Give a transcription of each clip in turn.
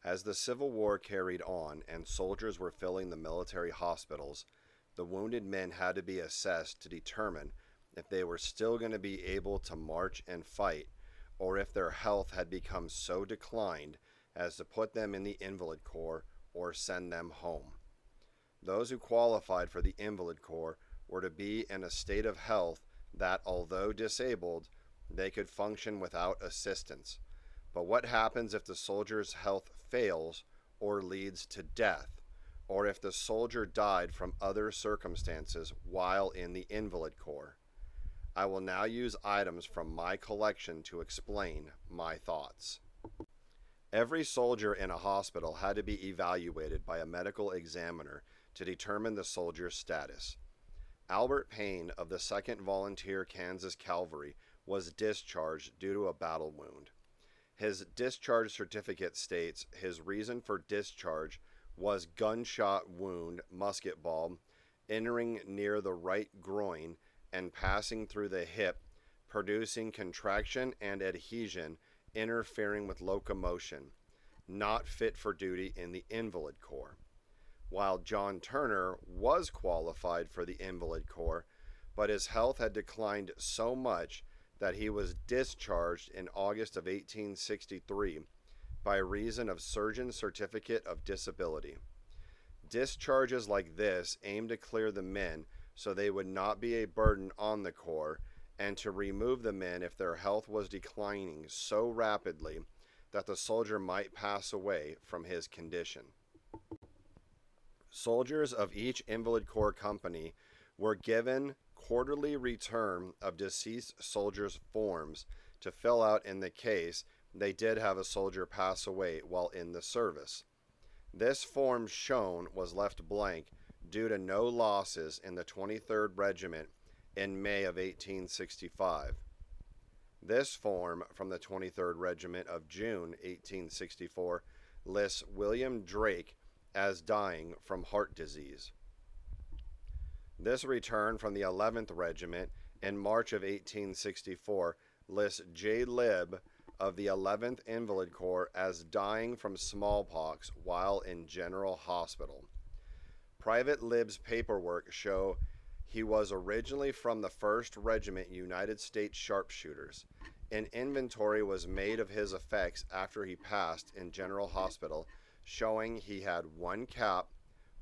As the Civil War carried on and soldiers were filling the military hospitals, the wounded men had to be assessed to determine if they were still going to be able to march and fight, or if their health had become so declined as to put them in the Invalid Corps or send them home. Those who qualified for the Invalid Corps were to be in a state of health that, although disabled, they could function without assistance. But what happens if the soldier's health fails or leads to death, or if the soldier died from other circumstances while in the Invalid Corps? I will now use items from my collection to explain my thoughts. Every soldier in a hospital had to be evaluated by a medical examiner to determine the soldier's status. Albert Payne of the 2nd Volunteer Kansas Cavalry was discharged due to a battle wound. His discharge certificate states his reason for discharge was gunshot wound, musket ball, entering near the right groin and passing through the hip, producing contraction and adhesion, interfering with locomotion, not fit for duty in the Invalid Corps. While John Turner was qualified for the Invalid Corps, but his health had declined so much that he was discharged in August of 1863 by reason of Surgeon's Certificate of Disability. Discharges like this aim to clear the men so they would not be a burden on the Corps, and to remove the men if their health was declining so rapidly that the soldier might pass away from his condition. Soldiers of each Invalid Corps company were given quarterly return of deceased soldiers' forms to fill out in the case they did have a soldier pass away while in the service. This form shown was left blank due to no losses in the 23rd Regiment in May of 1865. This form from the 23rd Regiment of June 1864 lists William Drake as dying from heart disease. This return from the 11th Regiment in March of 1864 lists J. Libb of the 11th Invalid Corps as dying from smallpox while in General Hospital. Private Libb's paperwork show he was originally from the 1st Regiment United States Sharpshooters. An inventory was made of his effects after he passed in General Hospital, showing he had one cap,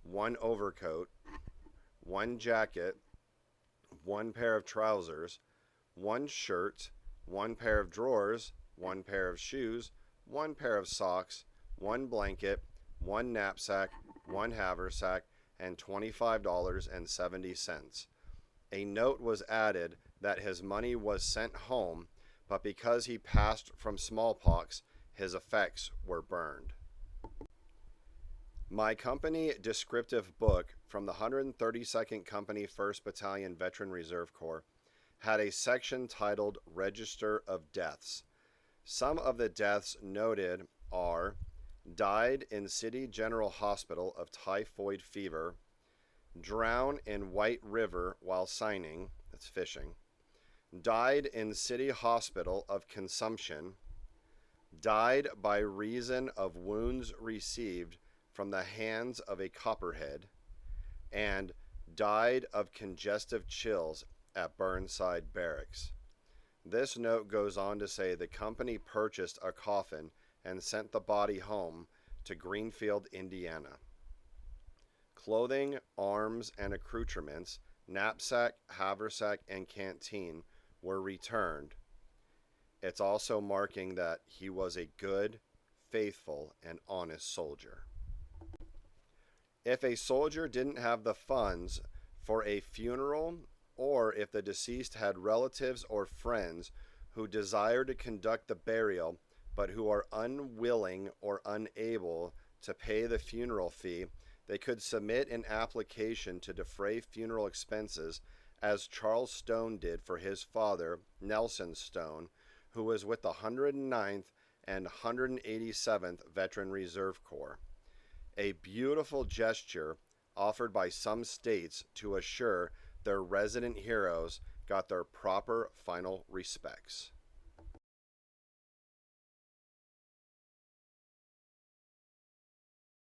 one overcoat, one jacket, one pair of trousers, one shirt, one pair of drawers, one pair of shoes, one pair of socks, one blanket, one knapsack, one haversack, and $25.70. A note was added that his money was sent home, but because he passed from smallpox, his effects were burned. My company descriptive book from the 132nd Company 1st Battalion Veteran Reserve Corps had a section titled Register of Deaths. Some of the deaths noted are: died in City General Hospital of typhoid fever, drowned in White River while signing, that's fishing, died in City Hospital of consumption, died by reason of wounds received from the hands of a copperhead, and died of congestive chills at Burnside Barracks. This note goes on to say the company purchased a coffin and sent the body home to Greenfield, Indiana. Clothing, arms, and accoutrements, knapsack, haversack, and canteen were returned. It's also marking that he was a good, faithful, and honest soldier. If a soldier didn't have the funds for a funeral, or if the deceased had relatives or friends who desire to conduct the burial but who are unwilling or unable to pay the funeral fee, they could submit an application to defray funeral expenses, as Charles Stone did for his father, Nelson Stone, who was with the 109th and 187th Veteran Reserve Corps. A beautiful gesture offered by some states to assure their resident heroes got their proper final respects.